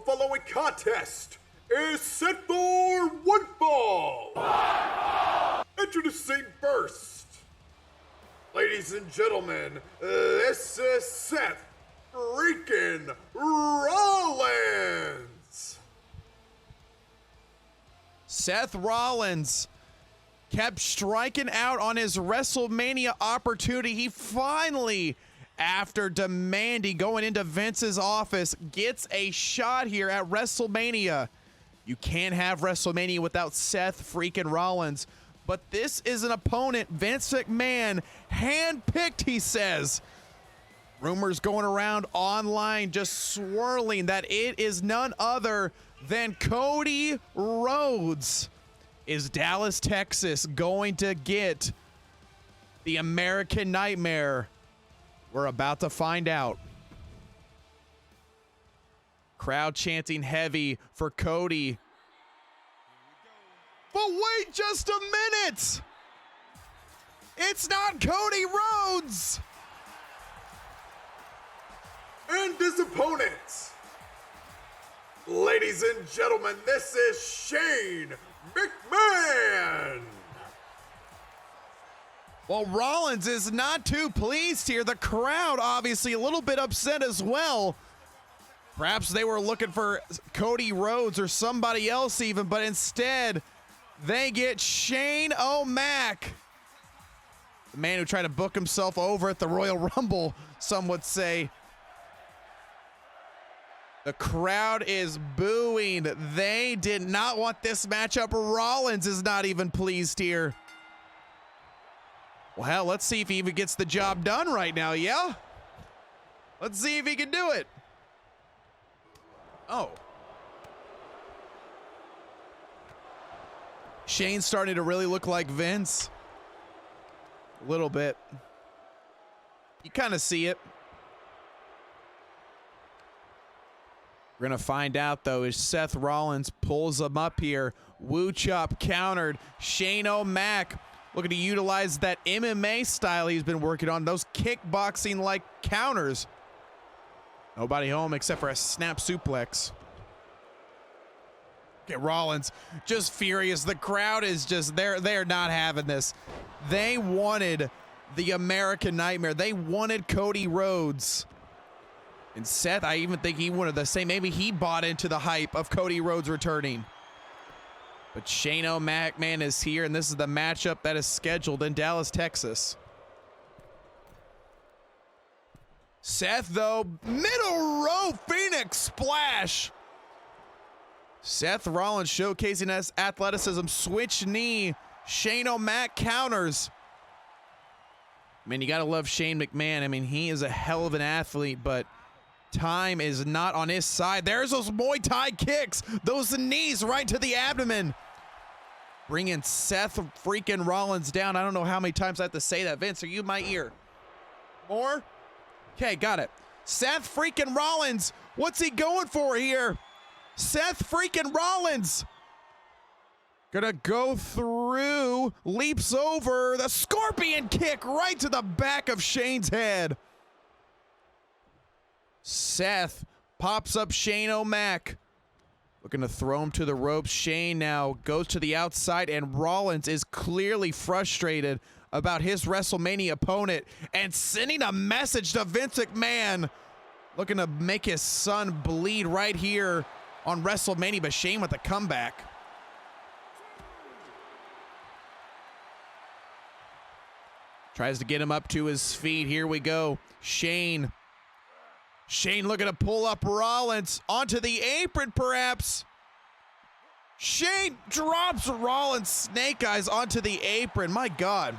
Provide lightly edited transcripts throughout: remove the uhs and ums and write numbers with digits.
following contest is set for one fall. Introducing first, ladies and gentlemen, this is Seth freaking Rollins. Seth Rollins kept striking out on his WrestleMania opportunity. He finally, after demanding going into Vince's office, gets a shot here at WrestleMania. You can't have WrestleMania without Seth freaking Rollins. But this is an opponent Vince McMahon handpicked, he says. Rumors going around online just swirling that it is none other than Cody Rhodes. Is Dallas, Texas going to get the American Nightmare? We're about to find out. Crowd chanting heavy for Cody. But wait just a minute! It's not Cody Rhodes! And his opponent, ladies and gentlemen, this is Shane McMahon. Well, Rollins is not too pleased here. The crowd obviously a little bit upset as well. Perhaps they were looking for Cody Rhodes or somebody else even, but instead they get Shane O'Mac. The man who tried to book himself over at the Royal Rumble, some would say. The crowd is booing. They did not want this matchup. Rollins is not even pleased here. Well, hell, let's see if he even gets the job done right now, yeah? Let's see if he can do it. Oh. Shane's starting to really look like Vince. A little bit. You kind of see it. We're going to find out, though, as Seth Rollins pulls him up here. Woo Chop countered. Shane O'Mac looking to utilize that MMA style he's been working on. Those kickboxing-like counters. Nobody home except for a snap suplex. Okay, Rollins just furious. The crowd is just, they're not having this. They wanted the American Nightmare. They wanted Cody Rhodes. And Seth, I even think he wanted the same. Maybe he bought into the hype of Cody Rhodes returning. But Shane O'Mac, man, is here, and this is the matchup that is scheduled in Dallas, Texas. Seth, though, middle row Phoenix splash. Seth Rollins showcasing his athleticism, switch knee. Shane O'Mac counters. Man, you got to love Shane McMahon. I mean, he is a hell of an athlete, but time is not on his side. There's those Muay Thai kicks. Those knees right to the abdomen. Bringing Seth freaking Rollins down. I don't know how many times I have to say that. Vince, are you in my ear? More? Okay, got it. Seth freaking Rollins. What's he going for here? Seth freaking Rollins. Gonna go through. Leaps over. The scorpion kick right to the back of Shane's head. Seth pops up Shane O'Mac. Looking to throw him to the ropes. Shane now goes to the outside, and Rollins is clearly frustrated about his WrestleMania opponent and sending a message to Vince McMahon. Looking to make his son bleed right here on WrestleMania, but Shane with the comeback. Tries to get him up to his feet. Here we go. Shane looking to pull up Rollins onto the apron, perhaps. Shane drops Rollins snake eyes onto the apron. My God.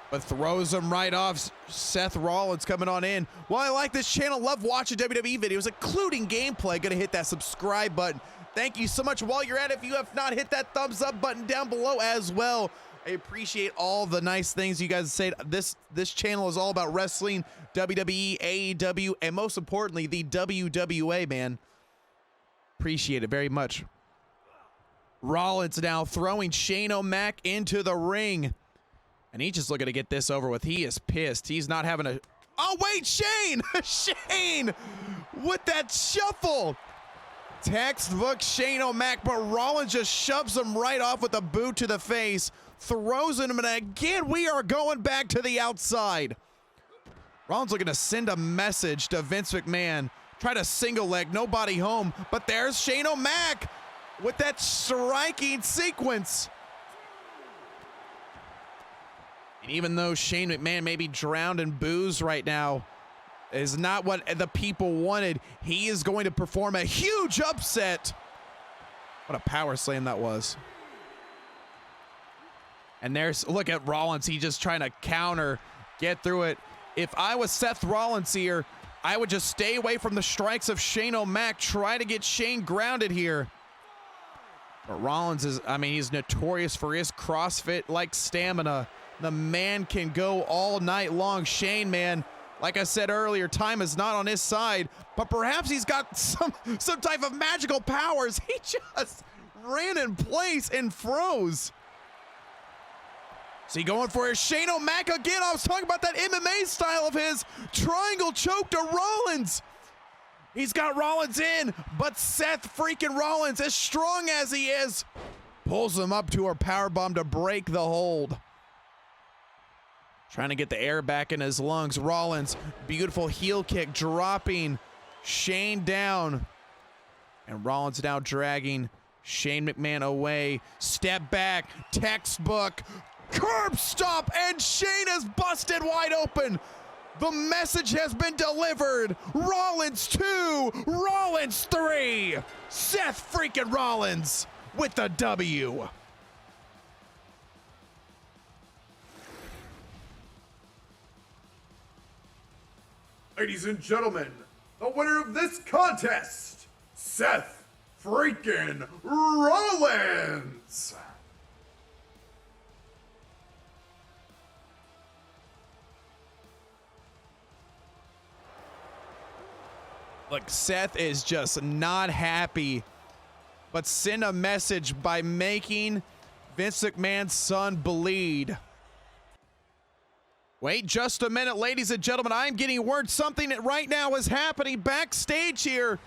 But throws him right off. Seth Rollins coming on in. Well, I like this channel. Love watching WWE videos, including gameplay. Gonna hit that subscribe button. Thank you so much. While you're at it, if you have not hit that thumbs up button down below as well. I appreciate all the nice things you guys say. This channel is all about wrestling, WWE, AEW, and most importantly, the WWA, man. Appreciate it very much. Rollins now throwing Shane O'Mac into the ring. And he's just looking to get this over with. He is pissed. He's not having a... Oh, wait, Shane! Shane with that shuffle. Textbook Shane O'Mac, but Rollins just shoves him right off with a boot to the face, throws him, and again, we are going back to the outside. Rollins looking to send a message to Vince McMahon. Try to single leg, nobody home, but there's Shane O'Mac with that striking sequence. And even though Shane McMahon may be drowned in booze right now, is not what the people wanted. He is going to perform a huge upset. What a power slam that was. And there's, look at Rollins. He's just trying to counter, get through it. If I was Seth Rollins here, I would just stay away from the strikes of Shane O'Mac, try to get Shane grounded here. But Rollins is, I mean, he's notorious for his CrossFit-like stamina. The man can go all night long. Shane, man, like I said earlier, time is not on his side, but perhaps he's got some type of magical powers. He just ran in place and froze. See, going for his Shane O'Mac again. I was talking about that MMA style of his. Triangle choke to Rollins. He's got Rollins in, but Seth freaking Rollins, as strong as he is, pulls him up to a powerbomb to break the hold. Trying to get the air back in his lungs. Rollins, beautiful heel kick, dropping Shane down. And Rollins now dragging Shane McMahon away. Step back, textbook, curb stop, and Shane is busted wide open. The message has been delivered. Rollins 2, Rollins 3. Seth freaking Rollins with the W. Ladies and gentlemen, the winner of this contest, Seth freaking Rollins. Look, Seth is just not happy, but send a message by making Vince McMahon's son bleed. Wait just a minute, ladies and gentlemen. I'm getting word something right now is happening backstage here.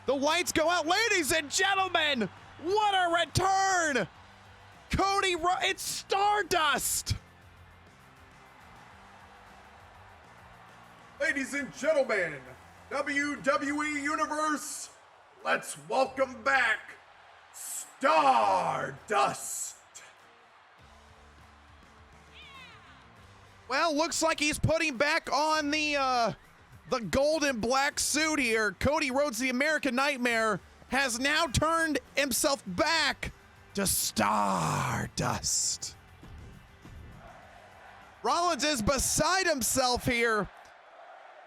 The lights go out. Ladies and gentlemen, what a return. Cody Rhodes, it's Stardust. Ladies and gentlemen, WWE Universe, let's welcome back Stardust. Well, looks like he's putting back on the gold and black suit here. Cody Rhodes, the American Nightmare, has now turned himself back to Stardust. Rollins is beside himself here,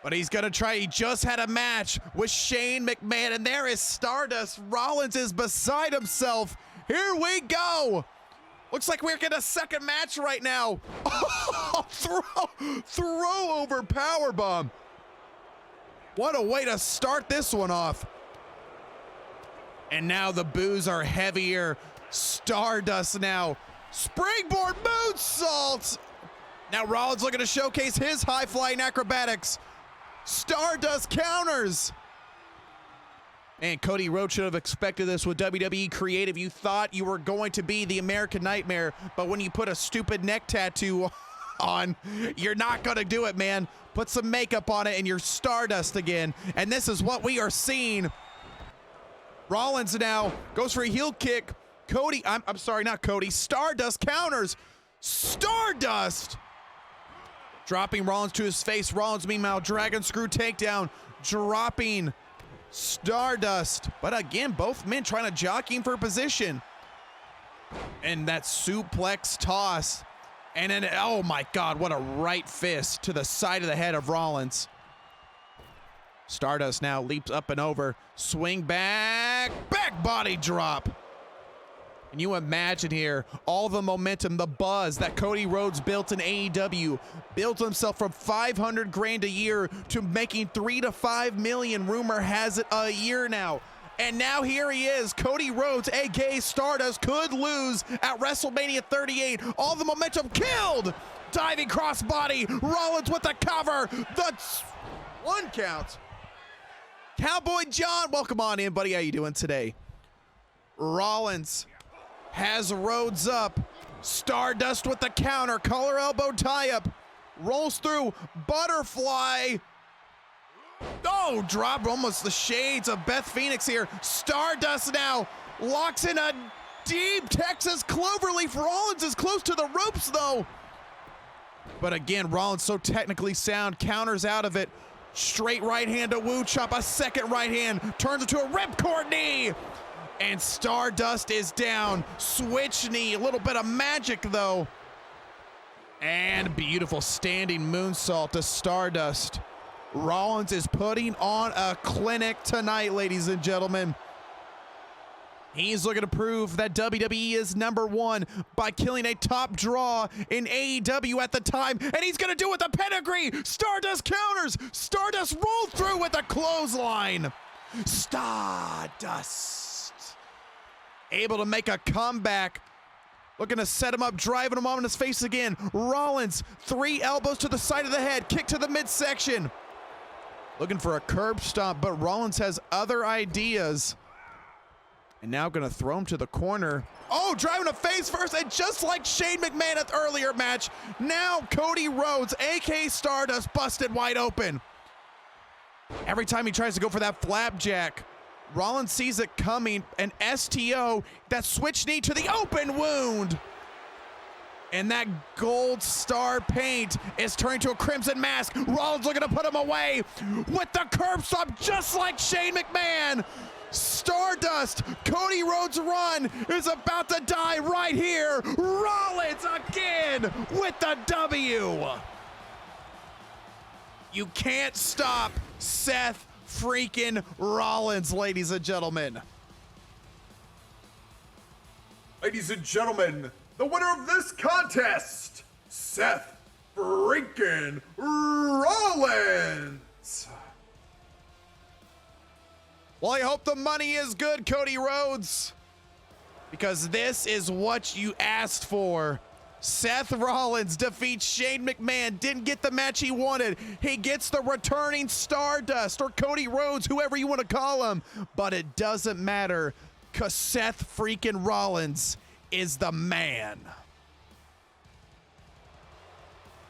but he's gonna try. He just had a match with Shane McMahon, and there is Stardust. Rollins is beside himself. Here we go. Looks like we're getting a second match right now. Oh, throw over powerbomb. What a way to start this one off. And now the boos are heavier. Stardust now. Springboard moonsault. Now Rollins looking to showcase his high-flying acrobatics. Stardust counters. And Cody Rhodes should have expected this with WWE Creative. You thought you were going to be the American Nightmare, but when you put a stupid neck tattoo on, you're not going to do it, man. Put some makeup on it and you're Stardust again. And this is what we are seeing. Rollins now goes for a heel kick. Cody, I'm sorry, not Cody. Stardust counters. Stardust! Dropping Rollins to his face. Rollins, meanwhile, dragon screw takedown. Dropping Stardust. But again, both men trying to jockey him for position. And that suplex toss. And then, oh my God, what a right fist to the side of the head of Rollins. Stardust now leaps up and over. Swing back. Back body drop. Can you imagine here all the momentum, the buzz that Cody Rhodes built in AEW, built himself from $500 grand a year to making $3 to $5 million, rumor has it, a year now. And now here he is, Cody Rhodes, aka Stardust, could lose at WrestleMania 38. All the momentum killed. Diving crossbody, Rollins with the cover. The one count. Cowboy John, welcome on in, buddy. How you doing today? Rollins has Rhodes up. Stardust with the counter. Collar elbow tie-up. Rolls through. Butterfly. Oh, dropped almost the shades of Beth Phoenix here. Stardust now locks in a deep Texas cloverleaf. Rollins is close to the ropes, though. But again, Rollins so technically sound, counters out of it. Straight right hand to Woo Chop, a second right hand, turns into a ripcord knee. And Stardust is down. Switch knee, a little bit of magic though. And beautiful standing moonsault to Stardust. Rollins is putting on a clinic tonight, ladies and gentlemen. He's looking to prove that WWE is #1 by killing a top draw in AEW at the time, and he's going to do it with a pedigree. Stardust counters. Stardust rolled through with a clothesline. Stardust able to make a comeback. Looking to set him up, driving him on his face again. Rollins, 3 elbows to the side of the head, kick to the midsection. Looking for a curb stomp, but Rollins has other ideas. And now gonna throw him to the corner. Oh, driving a face first, and just like Shane McMahon at the earlier match, now Cody Rhodes, aka Stardust, busted wide open. Every time he tries to go for that flapjack, Rollins sees it coming, an STO, that switch knee to the open wound. And that gold star paint is turning to a crimson mask. Rollins looking to put him away with the curb stomp, just like Shane McMahon. Stardust, Cody Rhodes' run is about to die right here. Rollins again with the W. You can't stop Seth freaking Rollins, ladies and gentlemen. Ladies and gentlemen, the winner of this contest, Seth freaking Rollins. Well, I hope the money is good, Cody Rhodes, because this is what you asked for. Seth Rollins defeats Shane McMahon, didn't get the match he wanted. He gets the returning Stardust, or Cody Rhodes, whoever you want to call him, but it doesn't matter, because Seth freaking Rollins is the man.